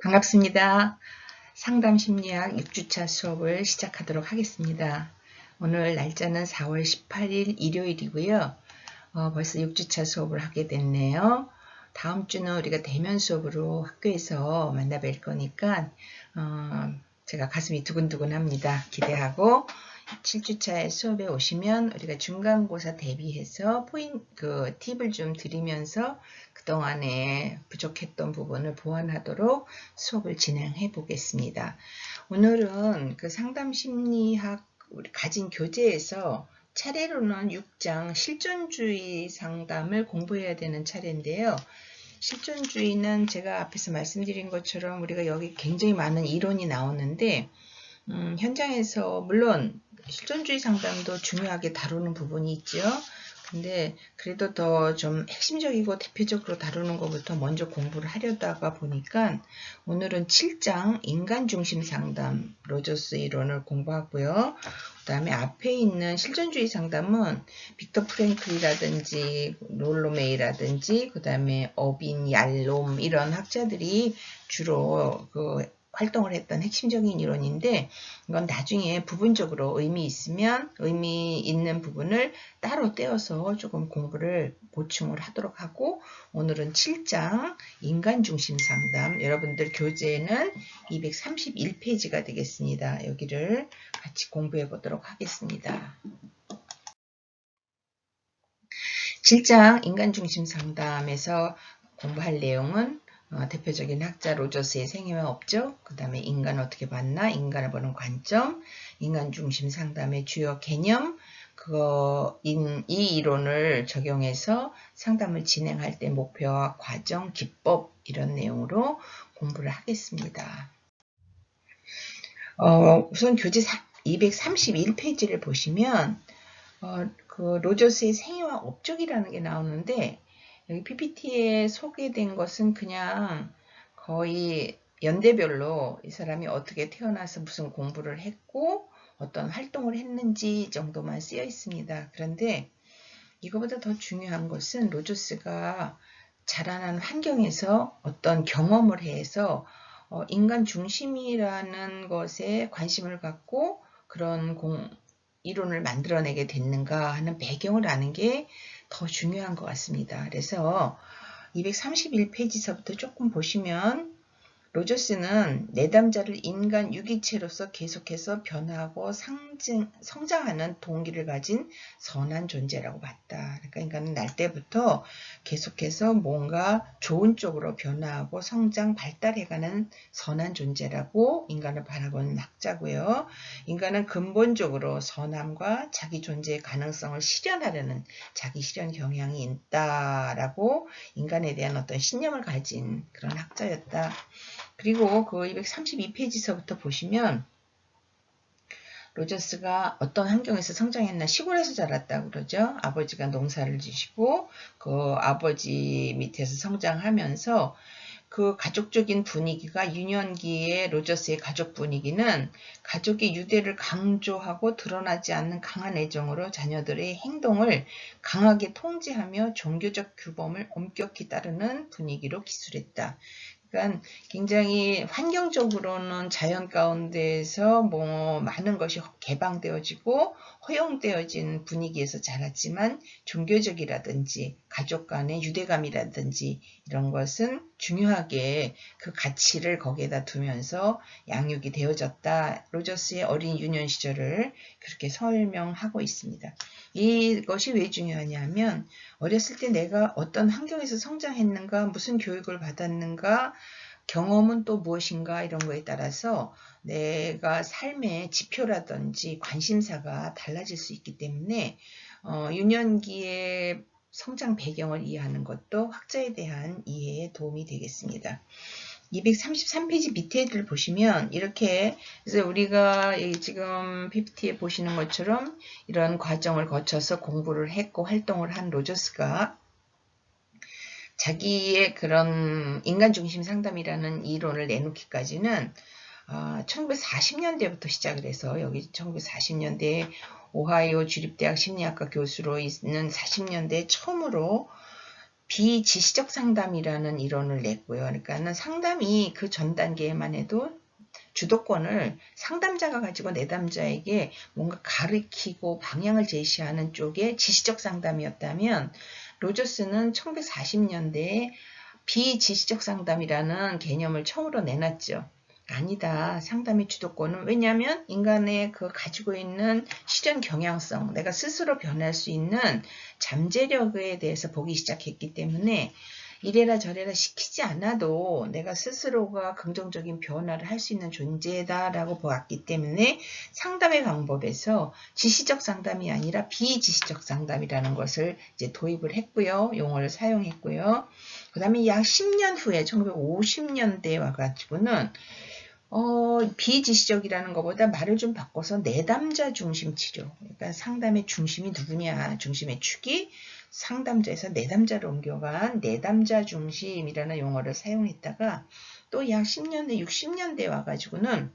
반갑습니다. 상담심리학 6주차 수업을 시작하도록 하겠습니다. 오늘 날짜는 4월 18일 일요일이고요. 벌써 6주차 수업을 하게 됐네요. 다음 주는 우리가 대면 수업으로 학교에서 만나뵐 거니까 제가 가슴이 두근두근합니다. 기대하고 7주차의 수업에 오시면 우리가 중간고사 대비해서 팁을 좀 드리면서 그동안에 부족했던 부분을 보완하도록 수업을 진행해 보겠습니다. 오늘은 그 상담심리학 우리 가진 교재에서 차례로는 6장 실존주의 상담을 공부해야 되는 차례인데요. 실존주의는 제가 앞에서 말씀드린 것처럼 우리가 여기 굉장히 많은 이론이 나오는데 현장에서 물론 실존주의 상담도 중요하게 다루는 부분이 있죠. 근데 그래도 더 좀 핵심적이고 대표적으로 다루는 것부터 먼저 공부를 하려다가 보니까 오늘은 7장 인간중심 상담 로저스 이론을 공부하고요. 그 다음에 앞에 있는 실존주의 상담은 빅터 프랭클이라든지 롤로메이라든지 그 다음에 어빈, 얄롬 이런 학자들이 주로 활동을 했던 핵심적인 이론인데 이건 나중에 부분적으로 의미 있는 부분을 따로 떼어서 조금 공부를 보충을 하도록 하고 오늘은 7장 인간중심 상담 여러분들 교재는 231페이지가 되겠습니다. 여기를 같이 공부해 보도록 하겠습니다. 7장 인간중심 상담에서 공부할 내용은 대표적인 학자 로저스의 생애와 업적, 그 다음에 인간을 어떻게 봤나, 인간을 보는 관점, 인간 중심 상담의 주요 개념, 이 이론을 적용해서 상담을 진행할 때 목표와 과정, 기법 이런 내용으로 공부를 하겠습니다. 우선 교재 231페이지를 보시면 그 로저스의 생애와 업적이라는 게 나오는데 여기 PPT에 소개된 것은 그냥 거의 연대별로 이 사람이 어떻게 태어나서 무슨 공부를 했고 어떤 활동을 했는지 정도만 쓰여 있습니다. 그런데 이거보다 더 중요한 것은 로저스가 자라난 환경에서 어떤 경험을 해서 인간 중심이라는 것에 관심을 갖고 그런 이론을 만들어내게 됐는가 하는 배경을 아는 게 더 중요한 것 같습니다. 그래서 231페이지서부터 조금 보시면 로저스는 내담자를 인간 유기체로서 계속해서 변화하고 성장하는 동기를 가진 선한 존재라고 봤다. 그러니까 인간은 날 때부터 계속해서 뭔가 좋은 쪽으로 변화하고 성장, 발달해가는 선한 존재라고 인간을 바라보는 학자고요. 인간은 근본적으로 선함과 자기 존재의 가능성을 실현하려는 자기 실현 경향이 있다라고 인간에 대한 어떤 신념을 가진 그런 학자였다. 그리고 그 232페이지서부터 보시면 로저스가 어떤 환경에서 성장했나 시골에서 자랐다고 그러죠. 아버지가 농사를 지시고 그 아버지 밑에서 성장하면서 그 가족적인 분위기가 유년기의 로저스의 가족 분위기는 가족의 유대를 강조하고 드러나지 않는 강한 애정으로 자녀들의 행동을 강하게 통제하며 종교적 규범을 엄격히 따르는 분위기로 기술했다. 그러니까 굉장히 환경적으로는 자연 가운데에서 많은 것이 개방되어지고 허용되어진 분위기에서 자랐지만 종교적이라든지 가족 간의 유대감이라든지 이런 것은 중요하게 그 가치를 거기에다 두면서 양육이 되어졌다. 로저스의 어린 유년 시절을 그렇게 설명하고 있습니다. 이것이 왜 중요하냐면 어렸을 때 내가 어떤 환경에서 성장했는가, 무슨 교육을 받았는가, 경험은 또 무엇인가 이런 거에 따라서 내가 삶의 지표라든지 관심사가 달라질 수 있기 때문에 유년기의 성장 배경을 이해하는 것도 학자에 대한 이해에 도움이 되겠습니다. 233페이지 밑에를 보시면 이렇게 그래서 우리가 지금 PPT에 보시는 것처럼 이런 과정을 거쳐서 공부를 했고 활동을 한 로저스가 자기의 그런 인간중심 상담이라는 이론을 내놓기까지는 1940년대부터 시작을 해서 여기 1940년대에 오하이오 주립대학 심리학과 교수로 있는 40년대에 처음으로 비지시적 상담이라는 이론을 냈고요. 그러니까는 상담이 그 전 단계에만 해도 주도권을 상담자가 가지고 내담자에게 뭔가 가르치고 방향을 제시하는 쪽의 지시적 상담이었다면, 로저스는 1940년대에 비지시적 상담이라는 개념을 처음으로 내놨죠. 아니다. 상담의 주도권은, 왜냐하면 인간의 그 가지고 있는 실현 경향성, 내가 스스로 변할 수 있는 잠재력에 대해서 보기 시작했기 때문에 이래라 저래라 시키지 않아도 내가 스스로가 긍정적인 변화를 할 수 있는 존재다라고 보았기 때문에 상담의 방법에서 지시적 상담이 아니라 비지시적 상담이라는 것을 이제 도입을 했고요. 용어를 사용했고요. 그 다음에 약 10년 후에 1950년대에 와가지고는 비지시적이라는 것보다 말을 좀 바꿔서 내담자 중심 치료. 그러니까 상담의 중심이 누구냐, 중심의 축이 상담자에서 내담자로 옮겨간 내담자 중심이라는 용어를 사용했다가 또 약 10년대, 60년대 와가지고는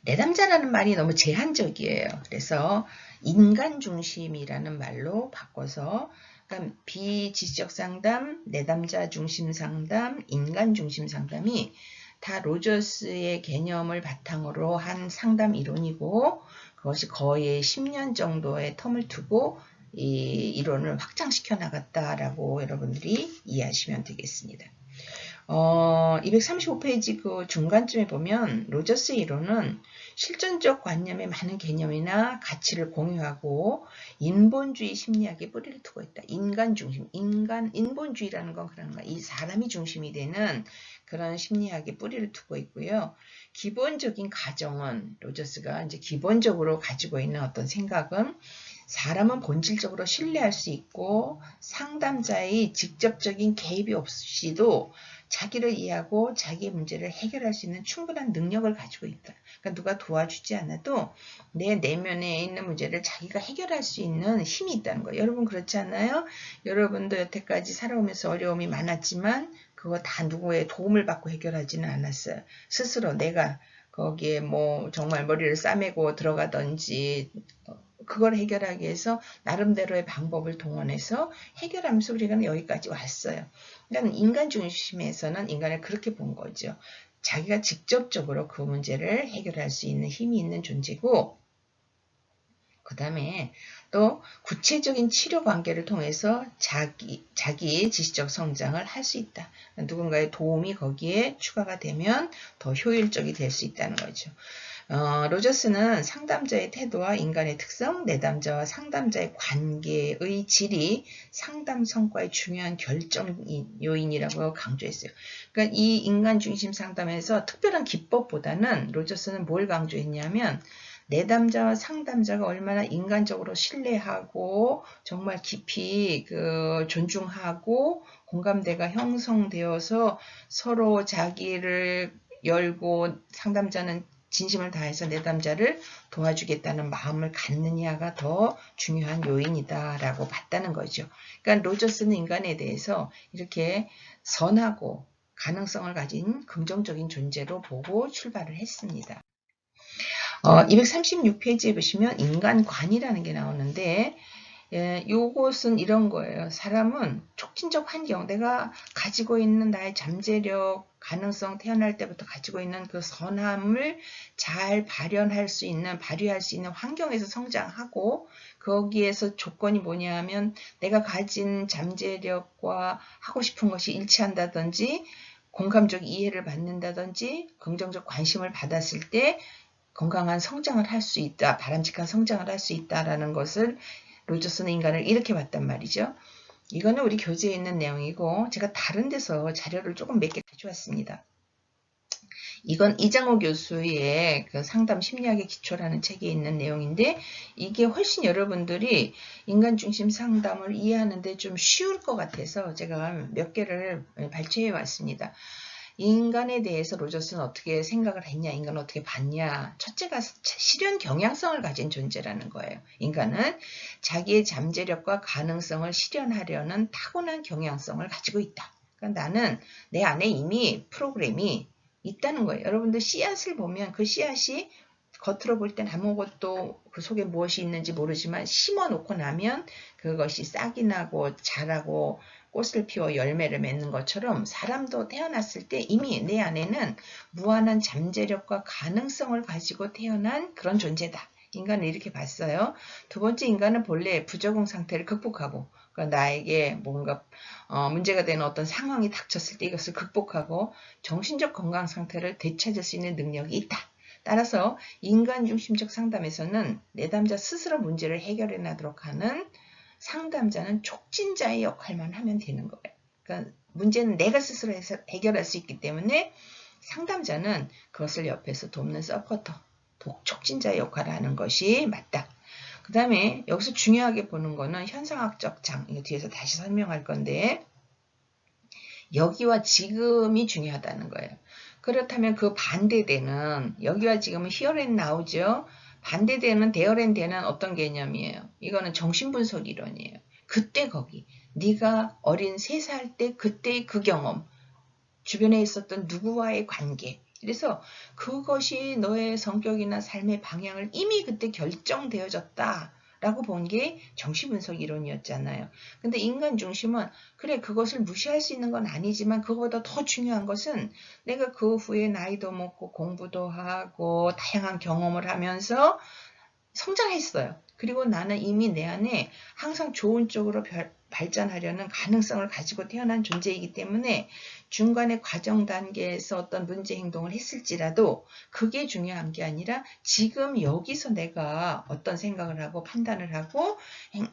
내담자라는 말이 너무 제한적이에요. 그래서 인간 중심이라는 말로 바꿔서, 그러니까 비지시적 상담, 내담자 중심 상담, 인간 중심 상담이 다 로저스의 개념을 바탕으로 한 상담 이론이고, 그것이 거의 10년 정도의 텀을 두고 이 이론을 확장시켜 나갔다라고 여러분들이 이해하시면 되겠습니다. 235페이지 그 중간쯤에 보면 로저스의 이론은 실존적 관념의 많은 개념이나 가치를 공유하고 인본주의 심리학에 뿌리를 두고 있다. 인간 중심, 인본주의라는 건 그런 거야. 이 사람이 중심이 되는 그런 심리학에 뿌리를 두고 있고요. 기본적인 가정은 로저스가 이제 기본적으로 가지고 있는 어떤 생각은 사람은 본질적으로 신뢰할 수 있고 상담자의 직접적인 개입이 없이도 자기를 이해하고 자기의 문제를 해결할 수 있는 충분한 능력을 가지고 있다. 그러니까 누가 도와주지 않아도 내 내면에 있는 문제를 자기가 해결할 수 있는 힘이 있다는 거예요. 여러분 그렇지 않나요? 여러분도 여태까지 살아오면서 어려움이 많았지만 그거 다 누구의 도움을 받고 해결하지는 않았어요. 스스로 내가 거기에 뭐 정말 머리를 싸매고 들어가든지 그걸 해결하기 위해서 나름대로의 방법을 동원해서 해결하면서 우리가 여기까지 왔어요. 그러니까 인간 중심에서는 인간을 그렇게 본 거죠. 자기가 직접적으로 그 문제를 해결할 수 있는 힘이 있는 존재고, 그 다음에 또 구체적인 치료 관계를 통해서 자기의 지시적 성장을 할 수 있다. 누군가의 도움이 거기에 추가가 되면 더 효율적이 될 수 있다는 거죠. 로저스는 상담자의 태도와 인간의 특성, 내담자와 상담자의 관계의 질이 상담 성과의 중요한 결정 요인이라고 강조했어요. 그러니까 이 인간 중심 상담에서 특별한 기법보다는 로저스는 뭘 강조했냐면 내담자와 상담자가 얼마나 인간적으로 신뢰하고 정말 깊이 존중하고 공감대가 형성되어서 서로 자기를 열고 상담자는 진심을 다해서 내담자를 도와주겠다는 마음을 갖느냐가 더 중요한 요인이다라고 봤다는 거죠. 그러니까 로저스는 인간에 대해서 이렇게 선하고 가능성을 가진 긍정적인 존재로 보고 출발을 했습니다. 236페이지에 보시면 인간관이라는 게 나오는데, 요것은 이런 거예요. 사람은 촉진적 환경, 내가 가지고 있는 나의 잠재력, 가능성, 태어날 때부터 가지고 있는 그 선함을 잘 발휘할 수 있는 환경에서 성장하고, 거기에서 조건이 뭐냐 하면 내가 가진 잠재력과 하고 싶은 것이 일치한다든지, 공감적 이해를 받는다든지, 긍정적 관심을 받았을 때 건강한 성장을 할 수 있다, 바람직한 성장을 할 수 있다라는 것을 로저스는 인간을 이렇게 봤단 말이죠. 이거는 우리 교재에 있는 내용이고 제가 다른 데서 자료를 조금 몇 개 가져왔습니다. 이건 이장호 교수의 그 상담 심리학의 기초라는 책에 있는 내용인데 이게 훨씬 여러분들이 인간 중심 상담을 이해하는데 좀 쉬울 것 같아서 제가 몇 개를 발췌해 왔습니다. 인간에 대해서 로저스는 어떻게 생각을 했냐, 인간은 어떻게 봤냐. 첫째가 실현 경향성을 가진 존재라는 거예요. 인간은 자기의 잠재력과 가능성을 실현하려는 타고난 경향성을 가지고 있다. 그러니까 나는 내 안에 이미 프로그램이 있다는 거예요. 여러분들 씨앗을 보면 그 씨앗이 겉으로 볼 땐 아무것도 그 속에 무엇이 있는지 모르지만 심어 놓고 나면 그것이 싹이 나고 자라고 꽃을 피워 열매를 맺는 것처럼 사람도 태어났을 때 이미 내 안에는 무한한 잠재력과 가능성을 가지고 태어난 그런 존재다. 인간을 이렇게 봤어요. 두 번째, 인간은 본래 부적응 상태를 극복하고, 그러니까 나에게 뭔가 문제가 되는 어떤 상황이 닥쳤을 때 이것을 극복하고 정신적 건강 상태를 되찾을 수 있는 능력이 있다. 따라서 인간 중심적 상담에서는 내담자 스스로 문제를 해결해 나도록 하는 상담자는 촉진자의 역할만 하면 되는 거예요. 그러니까 문제는 내가 스스로 해서 해결할 수 있기 때문에 상담자는 그것을 옆에서 돕는 서포터, 촉진자의 역할을 하는 것이 맞다. 그 다음에 여기서 중요하게 보는 거는 현상학적 장, 이거 뒤에서 다시 설명할 건데 여기와 지금이 중요하다는 거예요. 그렇다면 그 반대되는 여기와 지금은 here and now죠. 반대되는 there and then은 어떤 개념이에요? 이거는 정신분석 이론이에요. 그때 거기 네가 어린 3살 때 그때의 그 경험 주변에 있었던 누구와의 관계 그래서 그것이 너의 성격이나 삶의 방향을 이미 그때 결정되어졌다. 라고 본 게 정신분석 이론이었잖아요. 근데 인간 중심은 그래 그것을 무시할 수 있는 건 아니지만 그거보다 더 중요한 것은 내가 그 후에 나이도 먹고 공부도 하고 다양한 경험을 하면서 성장했어요. 그리고 나는 이미 내 안에 항상 좋은 쪽으로 발전하려는 가능성을 가지고 태어난 존재이기 때문에 중간의 과정 단계에서 어떤 문제 행동을 했을지라도 그게 중요한 게 아니라 지금 여기서 내가 어떤 생각을 하고 판단을 하고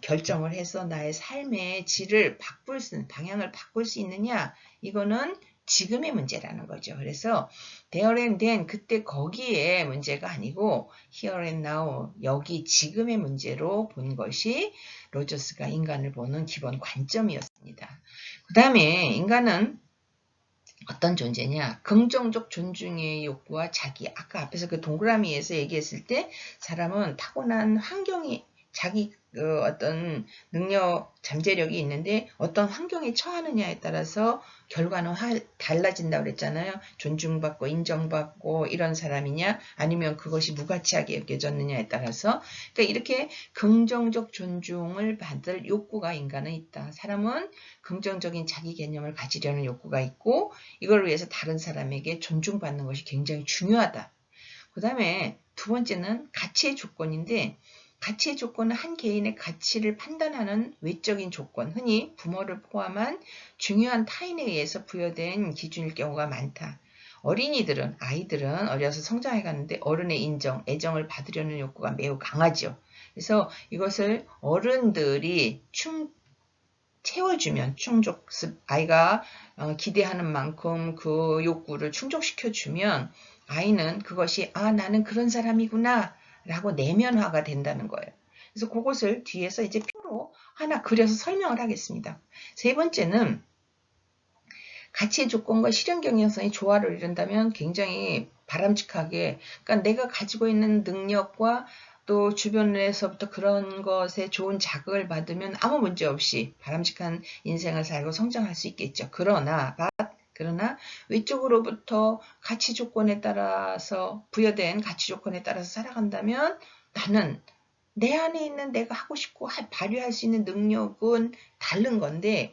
결정을 해서 나의 삶의 질을 바꿀 수, 방향을 바꿀 수 있느냐 이거는 지금의 문제라는 거죠. 그래서 there and then 그때 거기에 문제가 아니고 here and now 여기 지금의 문제로 본 것이 로저스가 인간을 보는 기본 관점이었습니다. 그 다음에 인간은 어떤 존재냐? 긍정적 존중의 욕구와 자기. 아까 앞에서 그 동그라미에서 얘기했을 때 사람은 타고난 환경이 자기 어떤 능력, 잠재력이 있는데 어떤 환경에 처하느냐에 따라서 결과는 달라진다고 그랬잖아요. 존중받고 인정받고 이런 사람이냐 아니면 그것이 무가치하게 여겨졌느냐에 따라서 그러니까 이렇게 긍정적 존중을 받을 욕구가 인간은 있다. 사람은 긍정적인 자기 개념을 가지려는 욕구가 있고 이걸 위해서 다른 사람에게 존중받는 것이 굉장히 중요하다. 그 다음에 두 번째는 가치의 조건인데 가치의 조건은 한 개인의 가치를 판단하는 외적인 조건, 흔히 부모를 포함한 중요한 타인에 의해서 부여된 기준일 경우가 많다. 아이들은 어려서 성장해 가는데 어른의 인정, 애정을 받으려는 욕구가 매우 강하죠. 그래서 이것을 어른들이 채워주면 아이가 기대하는 만큼 그 욕구를 충족시켜주면 아이는 그것이 나는 그런 사람이구나 라고 내면화가 된다는 거예요. 그래서 그것을 뒤에서 이제 표로 하나 그려서 설명을 하겠습니다. 세 번째는 가치의 조건과 실현 경향성이 조화를 이룬다면 굉장히 바람직하게 그러니까 내가 가지고 있는 능력과 또 주변에서부터 그런 것에 좋은 자극을 받으면 아무 문제 없이 바람직한 인생을 살고 성장할 수 있겠죠. 그러나 외적으로부터 가치 조건에 따라서 부여된 가치 조건에 따라서 살아간다면 나는 내 안에 있는 내가 하고 싶고 발휘할 수 있는 능력은 다른 건데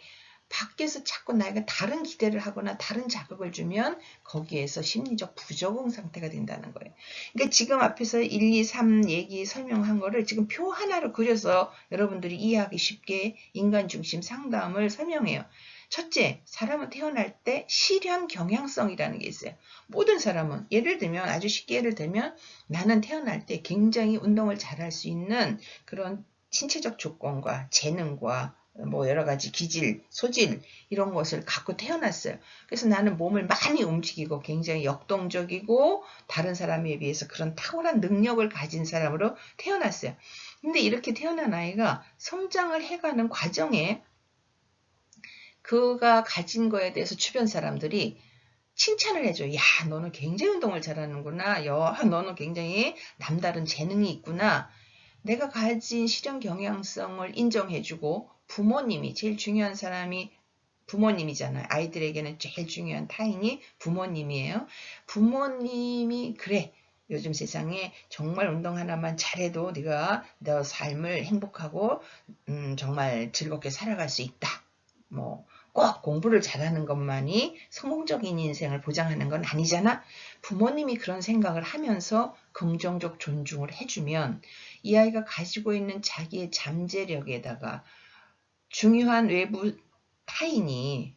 밖에서 자꾸 나에게 다른 기대를 하거나 다른 자극을 주면 거기에서 심리적 부적응 상태가 된다는 거예요. 그러니까 지금 앞에서 1, 2, 3 얘기 설명한 거를 지금 표 하나로 그려서 여러분들이 이해하기 쉽게 인간 중심 상담을 설명해요. 첫째, 사람은 태어날 때 실현 경향성이라는 게 있어요. 모든 사람은 아주 쉽게 예를 들면 나는 태어날 때 굉장히 운동을 잘할 수 있는 그런 신체적 조건과 재능과 여러 가지 기질, 소질 이런 것을 갖고 태어났어요. 그래서 나는 몸을 많이 움직이고 굉장히 역동적이고 다른 사람에 비해서 그런 탁월한 능력을 가진 사람으로 태어났어요. 근데 이렇게 태어난 아이가 성장을 해가는 과정에 그가 가진 거에 대해서 주변 사람들이 칭찬을 해줘요. 야, 너는 굉장히 운동을 잘하는구나. 야, 너는 굉장히 남다른 재능이 있구나. 내가 가진 실현 경향성을 인정해주고 부모님이 제일 중요한 사람이 부모님이잖아요. 아이들에게는 제일 중요한 타인이 부모님이에요. 부모님이 그래. 요즘 세상에 정말 운동 하나만 잘해도 네가 너 삶을 행복하고 정말 즐겁게 살아갈 수 있다. 꼭 공부를 잘하는 것만이 성공적인 인생을 보장하는 건 아니잖아. 부모님이 그런 생각을 하면서 긍정적 존중을 해주면 이 아이가 가지고 있는 자기의 잠재력에다가 중요한 외부 타인이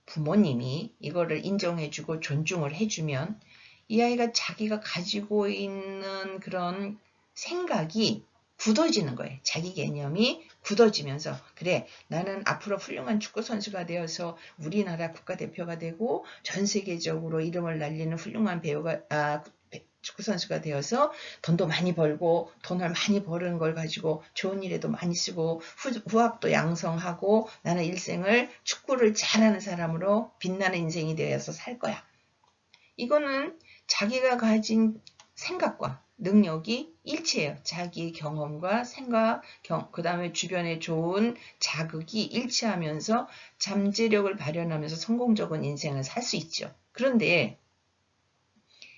부모님이 이거를 인정해주고 존중을 해주면 이 아이가 자기가 가지고 있는 그런 생각이 굳어지는 거예요. 자기 개념이 굳어지면서 그래 나는 앞으로 훌륭한 축구선수가 되어서 우리나라 국가대표가 되고 전 세계적으로 이름을 날리는 훌륭한 축구선수가 되어서 돈도 많이 벌고 돈을 많이 버는 걸 가지고 좋은 일에도 많이 쓰고 후학도 양성하고 나는 일생을 축구를 잘하는 사람으로 빛나는 인생이 되어서 살 거야. 이거는 자기가 가진 생각과 능력이 일치해요. 자기의 경험과 생각, 그 다음에 주변에 좋은 자극이 일치하면서 잠재력을 발현하면서 성공적인 인생을 살 수 있죠. 그런데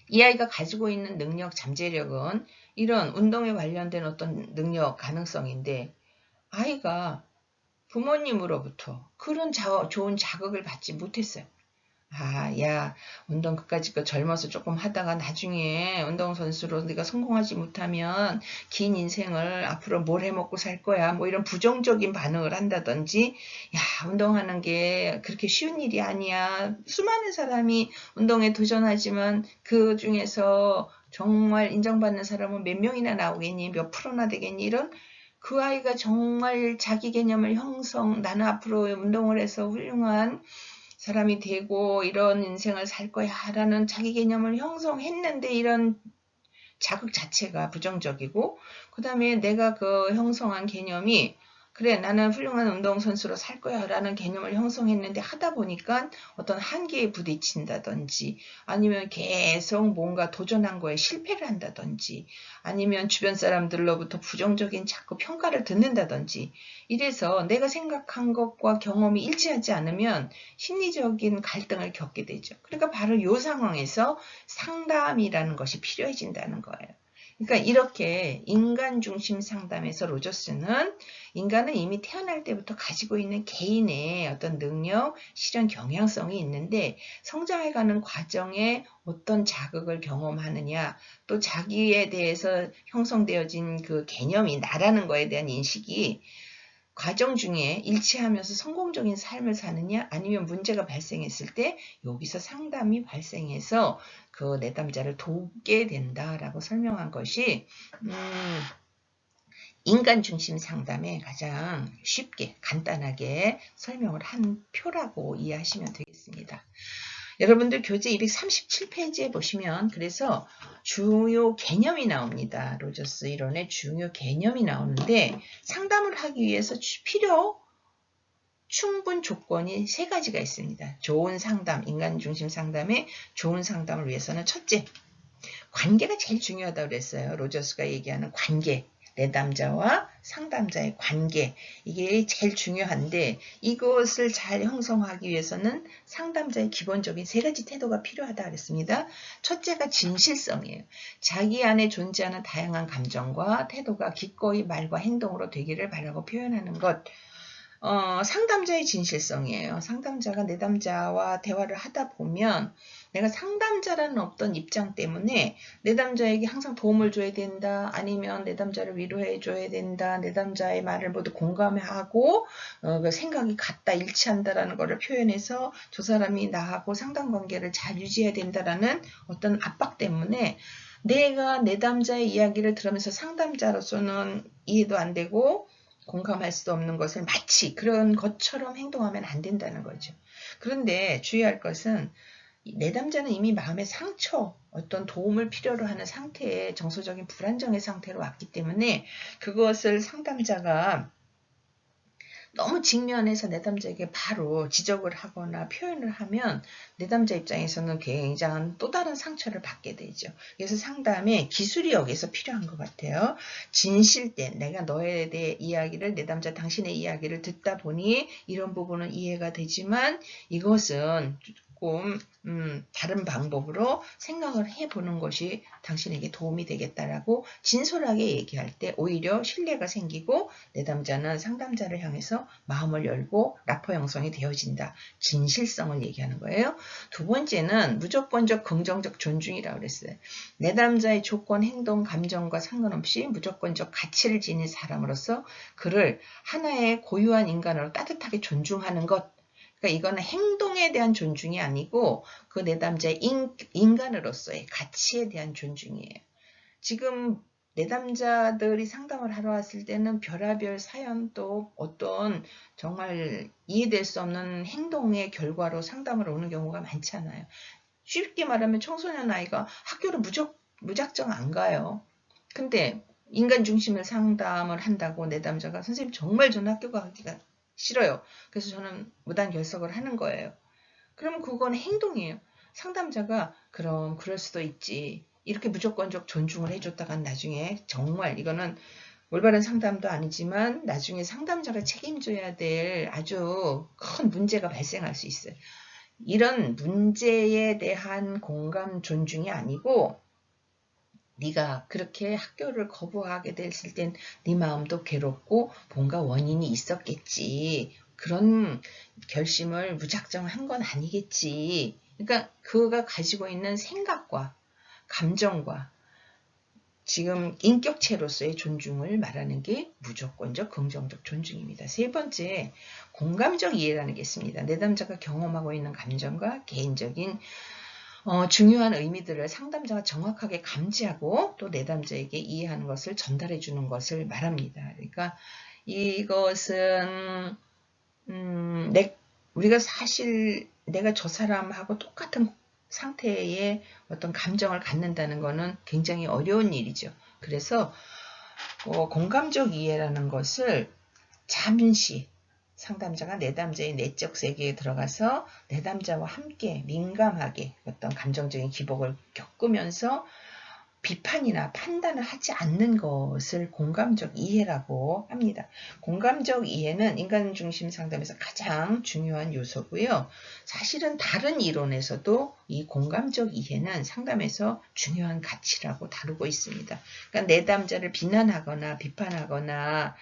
이 아이가 가지고 있는 능력, 잠재력은 이런 운동에 관련된 어떤 능력, 가능성인데 아이가 부모님으로부터 그런 좋은 자극을 받지 못했어요. 야, 운동 그까짓 거 젊어서 조금 하다가 나중에 운동선수로 네가 성공하지 못하면 긴 인생을 앞으로 뭘 해먹고 살 거야. 뭐 이런 부정적인 반응을 한다든지, 야, 운동하는 게 그렇게 쉬운 일이 아니야. 수많은 사람이 운동에 도전하지만 그 중에서 정말 인정받는 사람은 몇 명이나 나오겠니? 몇 프로나 되겠니? 이런 그 아이가 정말 자기 개념을 나는 앞으로 운동을 해서 훌륭한 사람이 되고 이런 인생을 살 거야 라는 자기 개념을 형성했는데 이런 자극 자체가 부정적이고 그 다음에 내가 그 형성한 개념이 그래 나는 훌륭한 운동선수로 살 거야 라는 개념을 형성했는데 하다 보니까 어떤 한계에 부딪힌다든지 아니면 계속 뭔가 도전한 거에 실패를 한다든지 아니면 주변 사람들로부터 부정적인 자꾸 평가를 듣는다든지 이래서 내가 생각한 것과 경험이 일치하지 않으면 심리적인 갈등을 겪게 되죠. 그러니까 바로 이 상황에서 상담이라는 것이 필요해진다는 거예요. 그러니까 이렇게 인간 중심 상담에서 로저스는 인간은 이미 태어날 때부터 가지고 있는 개인의 어떤 능력, 실현 경향성이 있는데 성장해가는 과정에 어떤 자극을 경험하느냐 또 자기에 대해서 형성되어진 그 개념이 나라는 거에 대한 인식이 과정 중에 일치하면서 성공적인 삶을 사느냐 아니면 문제가 발생했을 때 여기서 상담이 발생해서 그 내담자를 돕게 된다라고 설명한 것이 인간 중심 상담에 가장 쉽게 간단하게 설명을 한 표라고 이해하시면 되겠습니다. 여러분들 교재 237페이지에 보시면 그래서 중요 개념이 나옵니다. 로저스 이론의 중요 개념이 나오는데 상담을 하기 위해서 충분 조건이 세 가지가 있습니다. 좋은 상담, 인간 중심 상담의 좋은 상담을 위해서는 첫째, 관계가 제일 중요하다고 그랬어요. 로저스가 얘기하는 관계. 내담자와 상담자의 관계 이게 제일 중요한데 이것을 잘 형성하기 위해서는 상담자의 기본적인 세 가지 태도가 필요하다 그랬습니다. 첫째가 진실성이에요. 자기 안에 존재하는 다양한 감정과 태도가 기꺼이 말과 행동으로 되기를 바라고 표현하는 것. 상담자의 진실성이에요. 상담자가 내담자와 대화를 하다 보면 내가 상담자라는 어떤 입장 때문에 내담자에게 항상 도움을 줘야 된다. 아니면 내담자를 위로해 줘야 된다. 내담자의 말을 모두 공감하고 그 생각이 같다, 일치한다라는 것을 표현해서 저 사람이 나하고 상담관계를 잘 유지해야 된다라는 어떤 압박 때문에 내가 내담자의 이야기를 들으면서 상담자로서는 이해도 안 되고 공감할 수 없는 것을 마치 그런 것처럼 행동하면 안 된다는 거죠. 그런데 주의할 것은 내담자는 이미 마음의 상처, 어떤 도움을 필요로 하는 상태에 정서적인 불안정의 상태로 왔기 때문에 그것을 상담자가 너무 직면해서 내담자에게 바로 지적을 하거나 표현을 하면 내담자 입장에서는 굉장한 또 다른 상처를 받게 되죠. 그래서 상담에 기술이 여기서 필요한 것 같아요. 진실된 내가 너에 대해 이야기를 내담자 당신의 이야기를 듣다 보니 이런 부분은 이해가 되지만 이것은 조금 다른 방법으로 생각을 해보는 것이 당신에게 도움이 되겠다라고 진솔하게 얘기할 때 오히려 신뢰가 생기고 내담자는 상담자를 향해서 마음을 열고 라포 형성이 되어진다. 진실성을 얘기하는 거예요. 두 번째는 무조건적 긍정적 존중이라고 그랬어요. 내담자의 조건, 행동, 감정과 상관없이 무조건적 가치를 지닌 사람으로서 그를 하나의 고유한 인간으로 따뜻하게 존중하는 것. 그러니까 이거는 행동에 대한 존중이 아니고 그 내담자의 인간으로서의 가치에 대한 존중이에요. 지금 내담자들이 상담을 하러 왔을 때는 별의별 사연 또 어떤 정말 이해될 수 없는 행동의 결과로 상담을 오는 경우가 많잖아요. 쉽게 말하면 청소년 아이가 학교를 무작정 안 가요. 근데 인간 중심의 상담을 한다고 내담자가 선생님 정말 저는 학교 가기가 싫어요. 그래서 저는 무단 결석을 하는 거예요. 그러면 그건 행동이에요. 상담자가 그럼 그럴 수도 있지. 이렇게 무조건적 존중을 해줬다간 나중에 정말 이거는 올바른 상담도 아니지만 나중에 상담자가 책임져야 될 아주 큰 문제가 발생할 수 있어요. 이런 문제에 대한 공감 존중이 아니고 네가 그렇게 학교를 거부하게 됐을 땐 네 마음도 괴롭고 뭔가 원인이 있었겠지. 그런 결심을 무작정 한 건 아니겠지. 그러니까 그가 가지고 있는 생각과 감정과 지금 인격체로서의 존중을 말하는 게 무조건적 긍정적 존중입니다. 세 번째, 공감적 이해라는 게 있습니다. 내담자가 경험하고 있는 감정과 개인적인 중요한 의미들을 상담자가 정확하게 감지하고 또 내담자에게 이해하는 것을 전달해 주는 것을 말합니다. 그러니까 이것은 우리가 사실 내가 저 사람하고 똑같은 상태의 어떤 감정을 갖는다는 것은 굉장히 어려운 일이죠. 그래서 공감적 이해라는 것을 잠시 상담자가 내담자의 내적 세계에 들어가서 내담자와 함께 민감하게 어떤 감정적인 기복을 겪으면서 비판이나 판단을 하지 않는 것을 공감적 이해라고 합니다. 공감적 이해는 인간 중심 상담에서 가장 중요한 요소고요. 사실은 다른 이론에서도 이 공감적 이해는 상담에서 중요한 가치라고 다루고 있습니다. 그러니까 내담자를 비난하거나 비판하거나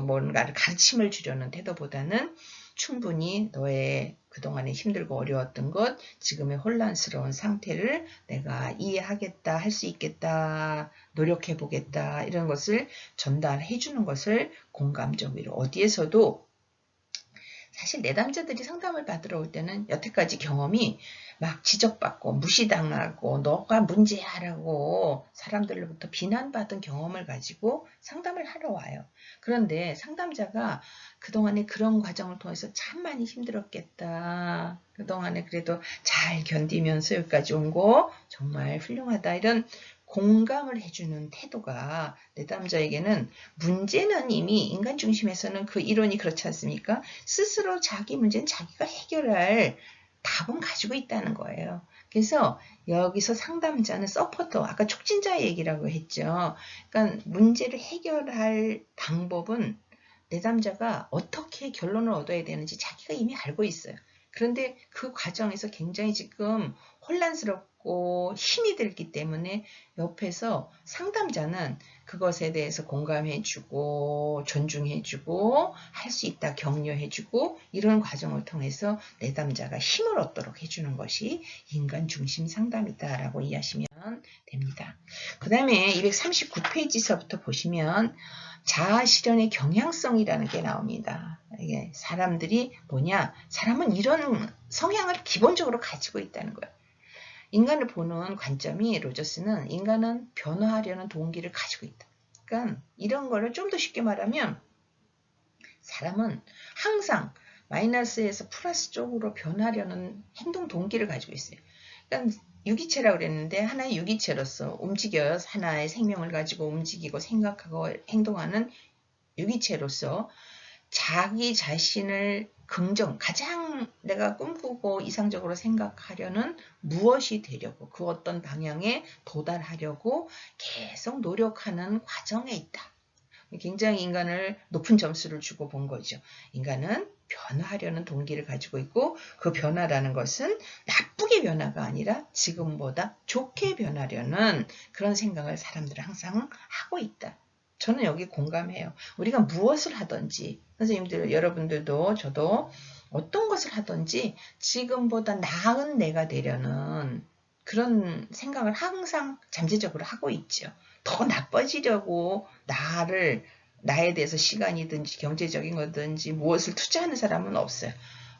뭔가를 가르침을 주려는 태도보다는 충분히 너의 그동안에 힘들고 어려웠던 것, 지금의 혼란스러운 상태를 내가 이해하겠다, 할 수 있겠다, 노력해보겠다 이런 것을 전달해 주는 것을 공감적으로 어디에서도 사실 내담자들이 상담을 받으러 올 때는 여태까지 경험이 막 지적받고 무시당하고 너가 문제야라고 사람들로부터 비난받은 경험을 가지고 상담을 하러 와요. 그런데 상담자가 그동안에 그런 과정을 통해서 참 많이 힘들었겠다. 그동안에 그래도 잘 견디면서 여기까지 온 거 정말 훌륭하다. 이런 공감을 해주는 태도가 내담자에게는 문제는 이미 인간 중심에서는 그 이론이 그렇지 않습니까? 스스로 자기 문제는 자기가 해결할 답은 가지고 있다는 거예요. 그래서 여기서 상담자는 서포터, 아까 촉진자 얘기라고 했죠. 그러니까 문제를 해결할 방법은 내담자가 어떻게 결론을 얻어야 되는지 자기가 이미 알고 있어요. 그런데 그 과정에서 굉장히 지금 혼란스럽고 힘이 들기 때문에 옆에서 상담자는 그것에 대해서 공감해주고 존중해주고 할 수 있다 격려해주고 이런 과정을 통해서 내담자가 힘을 얻도록 해주는 것이 인간 중심 상담이다라고 이해하시면 됩니다. 그 다음에 239페이지서부터 보시면 자아 실현의 경향성이라는 게 나옵니다. 이게 사람들이 뭐냐? 사람은 이런 성향을 기본적으로 가지고 있다는 거예요. 인간을 보는 관점이 로저스는 인간은 변화하려는 동기를 가지고 있다. 그러니까 이런 거를 좀 더 쉽게 말하면 사람은 항상 마이너스에서 플러스 쪽으로 변하려는 행동 동기를 가지고 있어요. 그러니까 유기체라고 그랬는데 하나의 유기체로서 움직여요. 하나의 생명을 가지고 움직이고 생각하고 행동하는 유기체로서 자기 자신을 가장 내가 꿈꾸고 이상적으로 생각하려는 무엇이 되려고 그 어떤 방향에 도달하려고 계속 노력하는 과정에 있다. 굉장히 인간을 높은 점수를 주고 본 거죠. 인간은 변화하려는 동기를 가지고 있고 그 변화라는 것은 나쁘게 변화가 아니라 지금보다 좋게 변하려는 그런 생각을 사람들은 항상 하고 있다. 저는 여기 공감해요. 우리가 무엇을 하든지 선생님들 여러분들도 저도 어떤 것을 하든지 지금보다 나은 내가 되려는 그런 생각을 항상 잠재적으로 하고 있죠. 더 나빠지려고 나에 대해서 시간이든지 경제적인 거든지 무엇을 투자하는 사람은 없어요.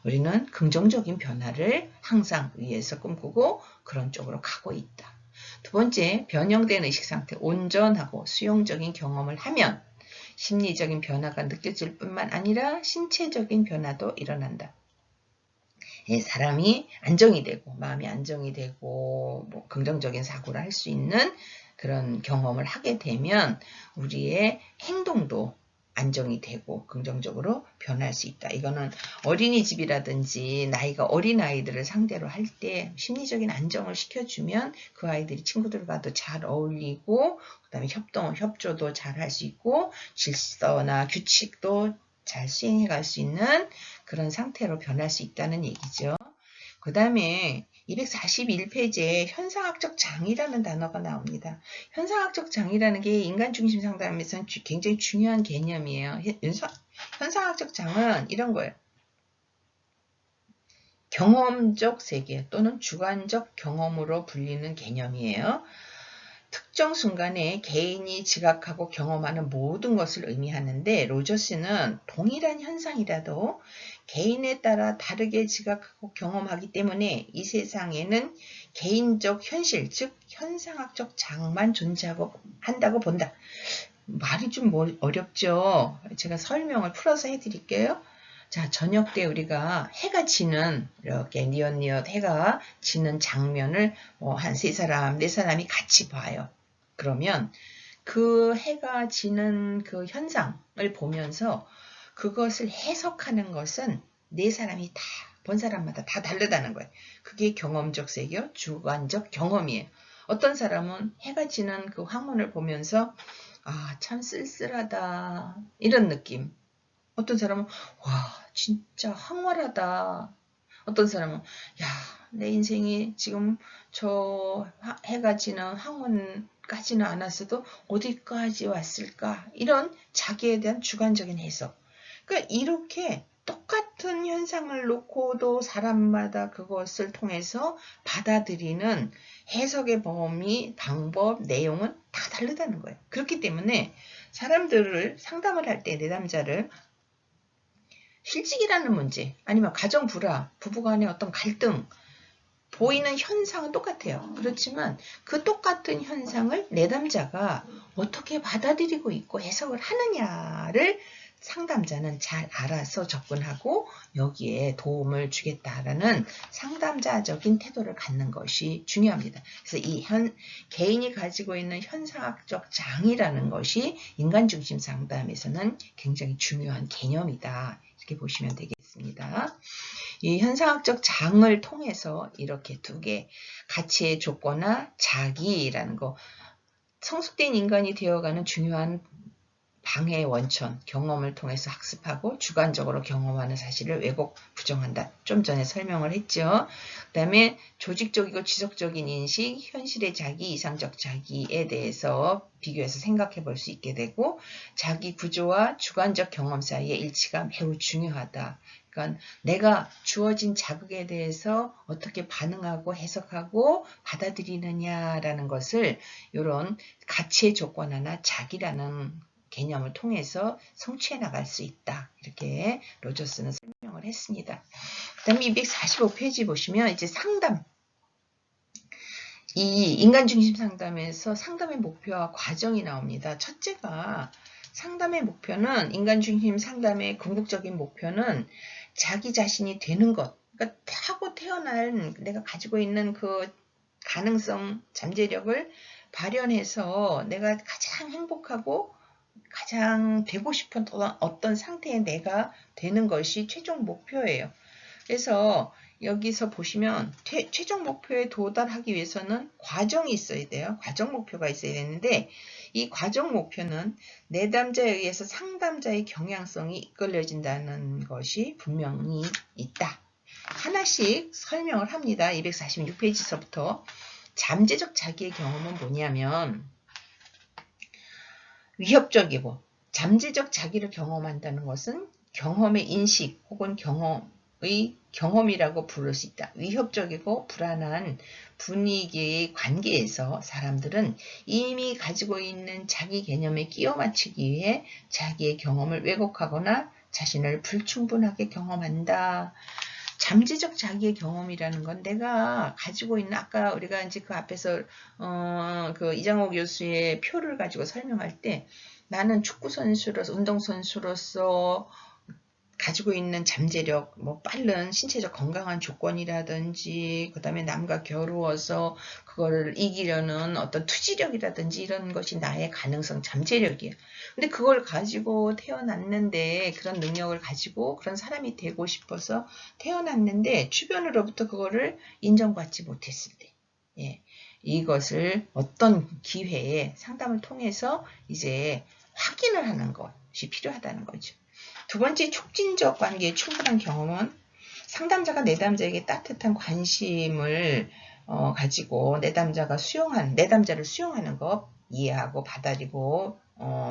우리는 긍정적인 변화를 항상 위해서 꿈꾸고 그런 쪽으로 가고 있다. 두 번째, 변형된 의식상태, 온전하고 수용적인 경험을 하면 심리적인 변화가 느껴질 뿐만 아니라 신체적인 변화도 일어난다. 사람이 안정이 되고 마음이 안정이 되고 뭐 긍정적인 사고를 할 수 있는 그런 경험을 하게 되면 우리의 행동도 안정이 되고 긍정적으로 변할 수 있다. 이거는 어린이집이라든지 나이가 어린 아이들을 상대로 할 때 심리적인 안정을 시켜주면 그 아이들이 친구들과도 잘 어울리고 그다음에 협조도 잘 할 수 있고 질서나 규칙도 잘 수행해 갈 수 있는 그런 상태로 변할 수 있다는 얘기죠. 그 다음에 241페이지에 현상학적 장이라는 단어가 나옵니다. 현상학적 장이라는 게 인간중심 상담에서는 굉장히 중요한 개념이에요. 현상학적 장은 이런 거예요. 경험적 세계 또는 주관적 경험으로 불리는 개념이에요. 특정 순간에 개인이 지각하고 경험하는 모든 것을 의미하는데 로저스는 동일한 현상이라도 개인에 따라 다르게 지각하고 경험하기 때문에 이 세상에는 개인적 현실, 즉 현상학적 장만 존재하고 한다고 본다. 말이 좀 어렵죠? 제가 설명을 풀어서 해드릴게요. 자, 저녁 때 우리가 해가 지는 이렇게 니엇니엇 해가 지는 장면을 한 3사람, 4사람이 같이 봐요. 그러면 그 해가 지는 그 현상을 보면서 그것을 해석하는 것은 4사람이 다 본 사람마다 다 다르다는 거예요. 그게 경험적 세계, 주관적 경험이에요. 어떤 사람은 해가 지는 그 황혼을 보면서 참 쓸쓸하다 이런 느낌. 어떤 사람은 와 진짜 황홀하다. 어떤 사람은 야 내 인생이 지금 저 해가 지는 황혼까지는 않았어도 어디까지 왔을까 이런 자기에 대한 주관적인 해석. 그러니까 이렇게 똑같은 현상을 놓고도 사람마다 그것을 통해서 받아들이는 해석의 범위, 방법, 내용은 다 다르다는 거예요. 그렇기 때문에 사람들을 상담을 할 때 내담자를 실직이라는 문제 아니면 가정 불화, 부부간의 어떤 갈등 보이는 현상은 똑같아요. 그렇지만 그 똑같은 현상을 내담자가 어떻게 받아들이고 있고 해석을 하느냐를 상담자는 잘 알아서 접근하고 여기에 도움을 주겠다라는 상담자적인 태도를 갖는 것이 중요합니다. 그래서 이 개인이 가지고 있는 현상학적 장이라는 것이 인간중심 상담에서는 굉장히 중요한 개념이다. 이렇게 보시면 되겠습니다. 이 현상학적 장을 통해서 이렇게 2개, 가치의 조건과 자기라는 거, 성숙된 인간이 되어가는 중요한 방해의 원천, 경험을 통해서 학습하고 주관적으로 경험하는 사실을 왜곡, 부정한다. 좀 전에 설명을 했죠. 그 다음에 조직적이고 지속적인 인식, 현실의 자기, 이상적 자기에 대해서 비교해서 생각해 볼 수 있게 되고 자기 구조와 주관적 경험 사이의 일치가 매우 중요하다. 그러니까 내가 주어진 자극에 대해서 어떻게 반응하고 해석하고 받아들이느냐라는 것을 이런 가치의 조건 하나 자기라는 개념을 통해서 성취해 나갈 수 있다. 이렇게 로저스는 설명을 했습니다. 그 다음에 245페이지 보시면 이제 상담. 이 인간중심 상담에서 상담의 목표와 과정이 나옵니다. 첫째가 상담의 목표는 인간중심 상담의 궁극적인 목표는 자기 자신이 되는 것. 그러니까 하고 태어난 내가 가지고 있는 그 가능성, 잠재력을 발현해서 내가 가장 행복하고 가장 되고 싶은 어떤 상태의 내가 되는 것이 최종 목표예요. 그래서 여기서 보시면 최종 목표에 도달하기 위해서는 과정이 있어야 돼요. 과정 목표가 있어야 되는데 이 과정 목표는 내담자에 의해서 상담자의 경향성이 이끌려진다는 것이 분명히 있다. 하나씩 설명을 합니다. 246페이지서부터 잠재적 자기의 경험은 뭐냐면 위협적이고 잠재적 자기를 경험한다는 것은 경험의 인식 혹은 경험이라고 부를 수 있다. 위협적이고 불안한 분위기의 관계에서 사람들은 이미 가지고 있는 자기 개념에 끼워 맞추기 위해 자기의 경험을 왜곡하거나 자신을 불충분하게 경험한다. 잠재적 자기의 경험이라는 건 내가 가지고 있는 아까 우리가 이제 그 앞에서 그 이장호 교수의 표를 가지고 설명할 때 나는 축구 선수로서 운동 선수로서 가지고 있는 잠재력, 뭐 빠른 신체적 건강한 조건이라든지 그다음에 남과 겨루어서 그거를 이기려는 어떤 투지력이라든지 이런 것이 나의 가능성, 잠재력이에요. 근데 그걸 가지고 태어났는데 그런 능력을 가지고 그런 사람이 되고 싶어서 태어났는데 주변으로부터 그거를 인정받지 못했을 때 예, 이것을 어떤 기회에 상담을 통해서 이제 확인을 하는 것이 필요하다는 거죠. 두 번째, 촉진적 관계의 충분한 경험은 상담자가 내담자에게 따뜻한 관심을 가지고 내담자를 수용하는 것 이해하고 받아들이고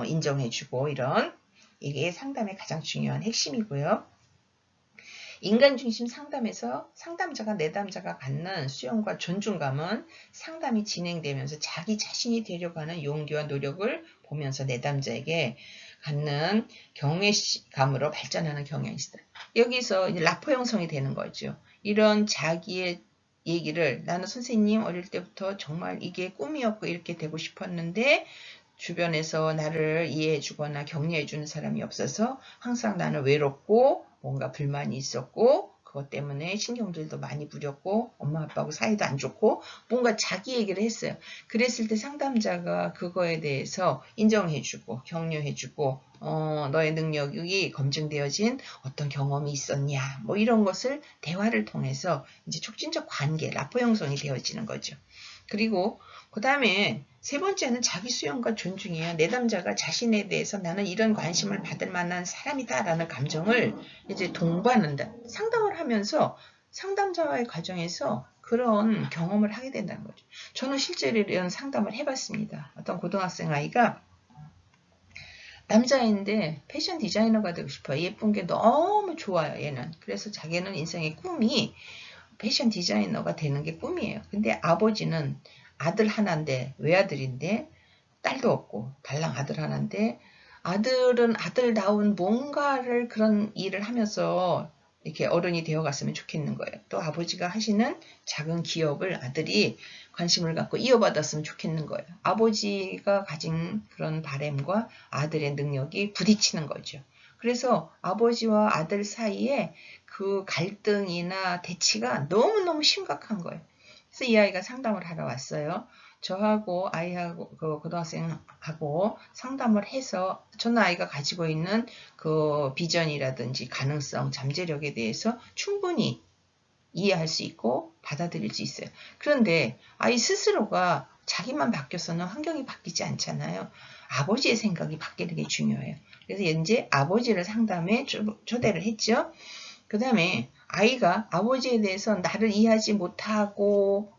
인정해주고 이게 상담의 가장 중요한 핵심이고요. 인간 중심 상담에서 상담자가 내담자가 갖는 수용과 존중감은 상담이 진행되면서 자기 자신이 되려고 하는 용기와 노력을 보면서 내담자에게 갖는 경외감으로 발전하는 경향이 있다. 여기서 이제 라포 형성이 되는 거죠. 이런 자기의 얘기를 나는 선생님 어릴 때부터 정말 이게 꿈이었고 이렇게 되고 싶었는데 주변에서 나를 이해해주거나 격려해주는 사람이 없어서 항상 나는 외롭고 뭔가 불만이 있었고 그것 때문에 신경질도 많이 부렸고 엄마 아빠하고 사이도 안 좋고 뭔가 자기 얘기를 했어요. 그랬을 때 상담자가 그거에 대해서 인정해주고 격려해주고 너의 능력이 검증되어진 어떤 경험이 있었냐 뭐 이런 것을 대화를 통해서 이제 촉진적 관계, 라포 형성이 되어지는 거죠. 그리고 그 다음에 세 번째는 자기 수용과 존중이에요. 내담자가 자신에 대해서 나는 이런 관심을 받을 만한 사람이다 라는 감정을 이제 동반한다. 상담을 하면서 상담자와의 과정에서 그런 경험을 하게 된다는 거죠. 저는 실제로 이런 상담을 해봤습니다. 어떤 고등학생 아이가 남자인데 패션 디자이너가 되고 싶어요. 예쁜 게 너무 좋아요, 얘는. 그래서 자기는 인생의 꿈이 패션 디자이너가 되는 게 꿈이에요. 근데 아버지는 아들 하나인데 외아들인데 딸도 없고 달랑 아들 하나인데 아들은 아들다운 뭔가를 그런 일을 하면서 이렇게 어른이 되어갔으면 좋겠는 거예요. 또 아버지가 하시는 작은 기업을 아들이 관심을 갖고 이어받았으면 좋겠는 거예요. 아버지가 가진 그런 바램과 아들의 능력이 부딪히는 거죠. 그래서 아버지와 아들 사이에 그 갈등이나 대치가 너무너무 심각한 거예요. 그래서 이 아이가 상담을 하러 왔어요. 저하고 아이하고 그 고등학생하고 상담을 해서 전 아이가 가지고 있는 그 비전이라든지 가능성, 잠재력에 대해서 충분히 이해할 수 있고 받아들일 수 있어요. 그런데 아이 스스로가 자기만 바뀌어서는 환경이 바뀌지 않잖아요. 아버지의 생각이 바뀌는 게 중요해요. 그래서 이제 아버지를 상담에 초대를 했죠. 그 다음에 아이가 아버지에 대해서 나를 이해하지 못하고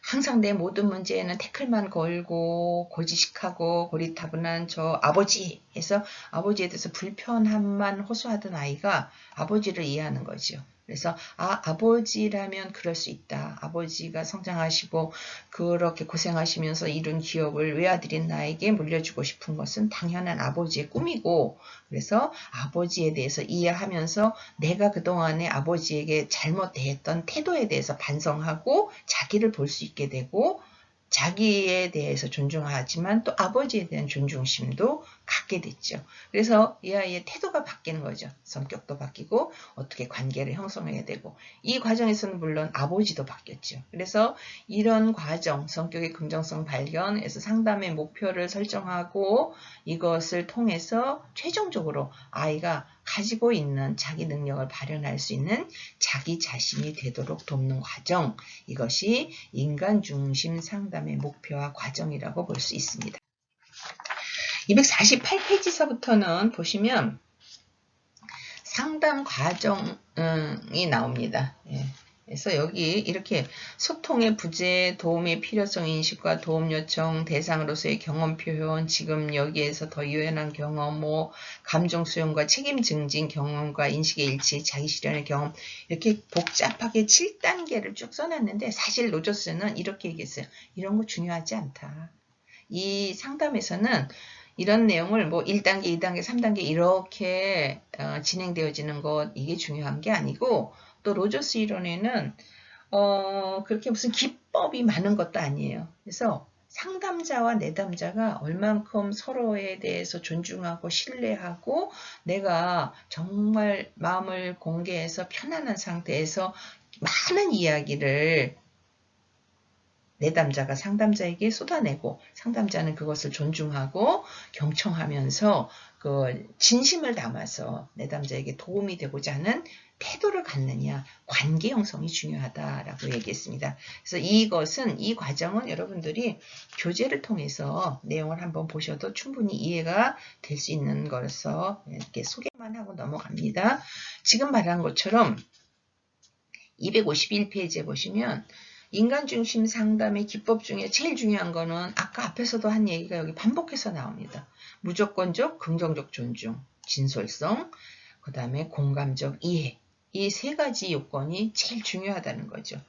항상 내 모든 문제에는 태클만 걸고 고지식하고 고리타분한 저 아버지 해서 아버지에 대해서 불편함만 호소하던 아이가 아버지를 이해하는 거죠. 그래서 아버지라면 그럴 수 있다. 아버지가 성장하시고 그렇게 고생하시면서 이룬 기업을 외아들인 나에게 물려주고 싶은 것은 당연한 아버지의 꿈이고 그래서 아버지에 대해서 이해하면서 내가 그동안에 아버지에게 잘못했던 태도에 대해서 반성하고 자기를 볼 수 있게 되고 자기에 대해서 존중하지만 또 아버지에 대한 존중심도 갖게 됐죠. 그래서 이 아이의 태도가 바뀌는 거죠. 성격도 바뀌고 어떻게 관계를 형성해야 되고 이 과정에서는 물론 아버지도 바뀌었죠. 그래서 이런 과정, 성격의 긍정성 발견에서 상담의 목표를 설정하고 이것을 통해서 최종적으로 아이가 가지고 있는 자기 능력을 발현할 수 있는 자기 자신이 되도록 돕는 과정, 이것이 인간 중심 상담의 목표와 과정이라고 볼 수 있습니다. 248페이지서부터는 보시면 상담 과정이 나옵니다. 예. 그래서 여기 이렇게 소통의 부재, 도움의 필요성 인식과 도움 요청, 대상으로서의 경험 표현, 지금 여기에서 더 유연한 경험, 감정 수용과 책임 증진 경험과 인식의 일치, 자기 실현의 경험, 이렇게 복잡하게 7단계를 쭉 써놨는데 사실 로저스는 이렇게 얘기했어요. 이런 거 중요하지 않다. 이 상담에서는 이런 내용을 1단계, 2단계, 3단계 이렇게 진행되어지는 것, 이게 중요한 게 아니고, 또 로저스 이론에는 그렇게 무슨 기법이 많은 것도 아니에요. 그래서 상담자와 내담자가 얼만큼 서로에 대해서 존중하고 신뢰하고 내가 정말 마음을 공개해서 편안한 상태에서 많은 이야기를 내담자가 상담자에게 쏟아내고 상담자는 그것을 존중하고 경청하면서 그 진심을 담아서 내담자에게 도움이 되고자 하는 태도를 갖느냐, 관계 형성이 중요하다라고 얘기했습니다. 그래서 이 과정은 여러분들이 교재를 통해서 내용을 한번 보셔도 충분히 이해가 될 수 있는 거라서 이렇게 소개만 하고 넘어갑니다. 지금 말한 것처럼 251페이지에 보시면 인간 중심 상담의 기법 중에 제일 중요한 거는 아까 앞에서도 한 얘기가 여기 반복해서 나옵니다. 무조건적, 긍정적 존중, 진솔성, 그 다음에 공감적 이해. 이 세 가지 요건이 제일 중요하다는 거죠.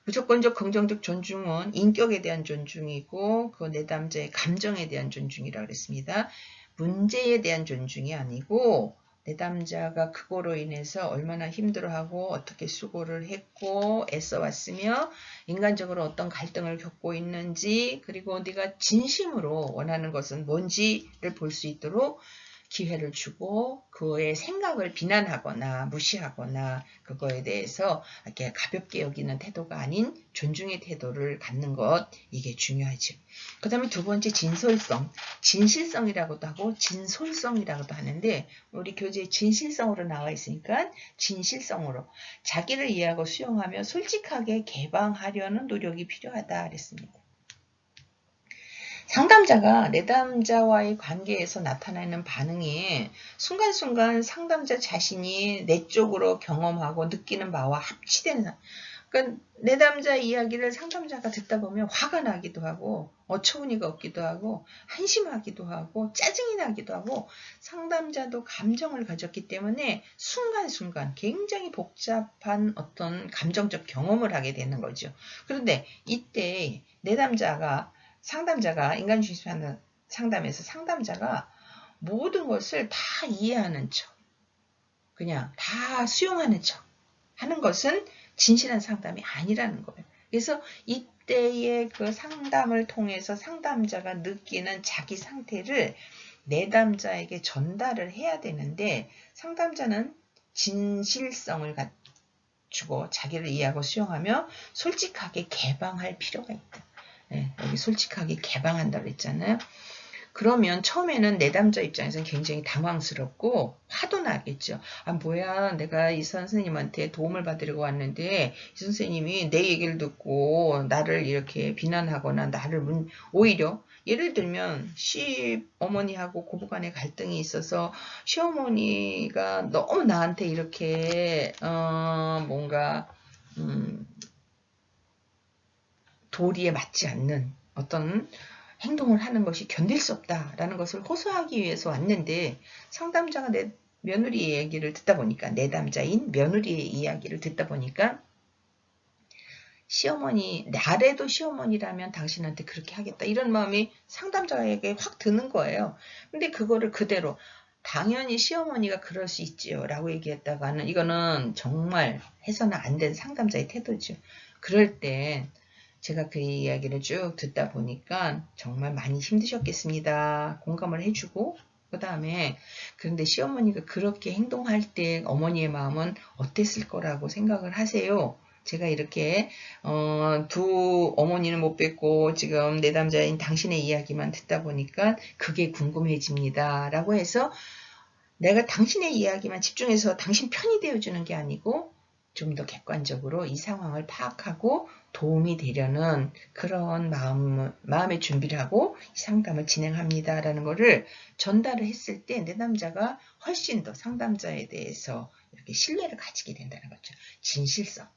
무조건적, 긍정적 존중은 인격에 대한 존중이고 그 내담자의 감정에 대한 존중이라고 그랬습니다. 문제에 대한 존중이 아니고 내담자가 그거로 인해서 얼마나 힘들어하고 어떻게 수고를 했고 애써왔으며 인간적으로 어떤 갈등을 겪고 있는지 그리고 네가 진심으로 원하는 것은 뭔지를 볼 수 있도록 기회를 주고 그의 생각을 비난하거나 무시하거나 그거에 대해서 이렇게 가볍게 여기는 태도가 아닌 존중의 태도를 갖는 것, 이게 중요하죠. 그 다음에 두 번째 진솔성, 진실성이라고도 하고 진솔성이라고도 하는데 우리 교재에 진실성으로 나와 있으니까 진실성으로 자기를 이해하고 수용하며 솔직하게 개방하려는 노력이 필요하다 그랬습니다. 상담자가 내담자와의 관계에서 나타나는 반응이 순간순간 상담자 자신이 내적으로 경험하고 느끼는 바와 합치되는, 그러니까 내담자 이야기를 상담자가 듣다 보면 화가 나기도 하고 어처구니가 없기도 하고 한심하기도 하고 짜증이 나기도 하고 상담자도 감정을 가졌기 때문에 순간순간 굉장히 복잡한 어떤 감정적 경험을 하게 되는 거죠. 그런데 이때 상담자가 인간 중심 상담에서 상담자가 모든 것을 다 이해하는 척, 그냥 다 수용하는 척 하는 것은 진실한 상담이 아니라는 거예요. 그래서 이때의 그 상담을 통해서 상담자가 느끼는 자기 상태를 내담자에게 전달을 해야 되는데 상담자는 진실성을 갖추고 자기를 이해하고 수용하며 솔직하게 개방할 필요가 있다. 네, 여기 솔직하게 개방한다고 했잖아요. 그러면 처음에는 내담자 입장에서는 굉장히 당황스럽고 화도 나겠죠. 아 뭐야 내가 이 선생님한테 도움을 받으려고 왔는데 이 선생님이 내 얘기를 듣고 나를 이렇게 비난하거나 나를 오히려 예를 들면 시어머니하고 고부간의 갈등이 있어서 시어머니가 너무 나한테 이렇게 뭔가 도리에 맞지 않는 어떤 행동을 하는 것이 견딜 수 없다라는 것을 호소하기 위해서 왔는데 상담자가 내 며느리의 얘기를 듣다 보니까 내담자인 며느리의 이야기를 듣다 보니까 나래도 시어머니라면 당신한테 그렇게 하겠다 이런 마음이 상담자에게 확 드는 거예요. 근데 그거를 그대로 당연히 시어머니가 그럴 수 있지요 라고 얘기했다가는 이거는 정말 해서는 안 된 상담자의 태도죠. 그럴 땐 제가 그 이야기를 쭉 듣다 보니까 정말 많이 힘드셨겠습니다. 공감을 해주고 그 다음에 그런데 시어머니가 그렇게 행동할 때 어머니의 마음은 어땠을 거라고 생각을 하세요. 제가 이렇게 두 어머니는 못 뵙고 지금 내담자인 당신의 이야기만 듣다 보니까 그게 궁금해집니다. 라고 해서 내가 당신의 이야기만 집중해서 당신 편이 되어주는 게 아니고 좀 더 객관적으로 이 상황을 파악하고 도움이 되려는 그런 마음의 준비를 하고 상담을 진행합니다라는 거를 전달을 했을 때 내 남자가 훨씬 더 상담자에 대해서 이렇게 신뢰를 가지게 된다는 거죠. 진실성.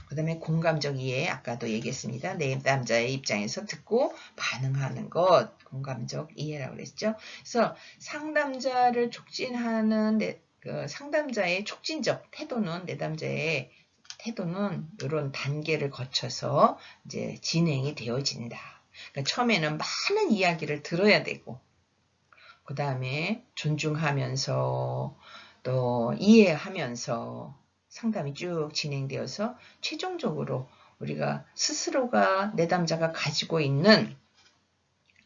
그 다음에 공감적 이해, 아까도 얘기했습니다. 내 남자의 입장에서 듣고 반응하는 것, 공감적 이해라고 그랬죠. 그래서 상담자를 촉진하는 그 상담자의 촉진적 태도는 내담자의 태도는 이런 단계를 거쳐서 이제 진행이 되어진다. 그러니까 처음에는 많은 이야기를 들어야 되고, 그 다음에 존중하면서 또 이해하면서 상담이 쭉 진행되어서 최종적으로 우리가 스스로가 내담자가 가지고 있는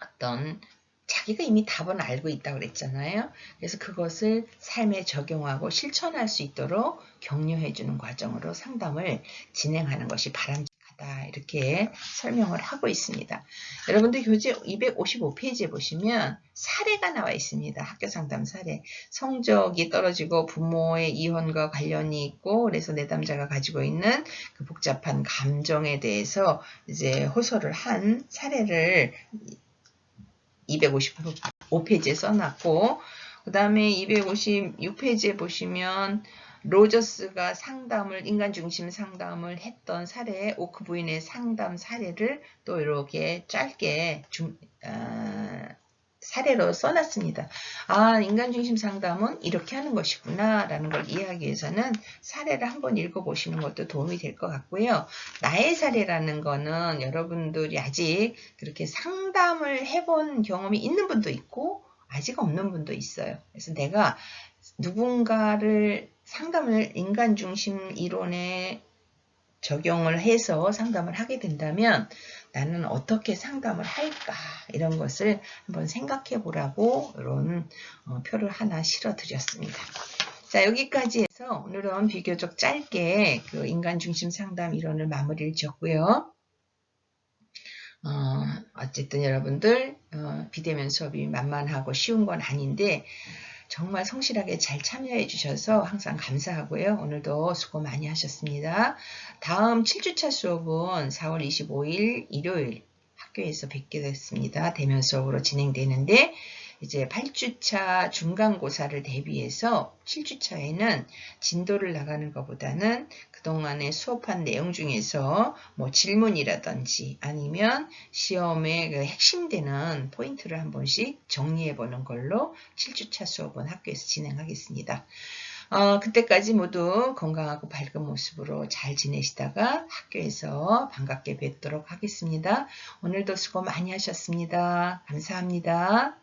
어떤 자기가 이미 답은 알고 있다고 그랬잖아요. 그래서 그것을 삶에 적용하고 실천할 수 있도록 격려해 주는 과정으로 상담을 진행하는 것이 바람직하다. 이렇게 설명을 하고 있습니다. 여러분들 교재 255페이지에 보시면 사례가 나와 있습니다. 학교 상담 사례. 성적이 떨어지고 부모의 이혼과 관련이 있고 그래서 내담자가 가지고 있는 그 복잡한 감정에 대해서 이제 호소를 한 사례를 255페이지에 써놨고 그 다음에 256페이지에 보시면 로저스가 인간중심 상담을 했던 사례, 오크 부인의 상담 사례를 또 이렇게 짧게 사례로 써놨습니다. 인간중심 상담은 이렇게 하는 것이구나 라는 걸 이해하기 위해서는 사례를 한번 읽어보시는 것도 도움이 될 것 같고요. 나의 사례라는 거는 여러분들이 아직 그렇게 상담을 해본 경험이 있는 분도 있고 아직 없는 분도 있어요. 그래서 내가 누군가를 상담을 인간중심 이론에 적용을 해서 상담을 하게 된다면 나는 어떻게 상담을 할까 이런 것을 한번 생각해 보라고 이런 표를 하나 실어 드렸습니다. 자, 여기까지 해서 오늘은 비교적 짧게 그 인간중심 상담 이론을 마무리를 지었고요. 어쨌든 여러분들 비대면 수업이 만만하고 쉬운 건 아닌데 정말 성실하게 잘 참여해 주셔서 항상 감사하고요. 오늘도 수고 많이 하셨습니다. 다음 7주차 수업은 4월 25일 일요일 학교에서 뵙게 됐습니다. 대면 수업으로 진행되는데 이제 8주차 중간고사를 대비해서 7주차에는 진도를 나가는 것보다는 그동안에 수업한 내용 중에서 뭐 질문이라든지 아니면 시험의 그 핵심되는 포인트를 한 번씩 정리해 보는 걸로 7주차 수업은 학교에서 진행하겠습니다. 그때까지 모두 건강하고 밝은 모습으로 잘 지내시다가 학교에서 반갑게 뵙도록 하겠습니다. 오늘도 수고 많이 하셨습니다. 감사합니다.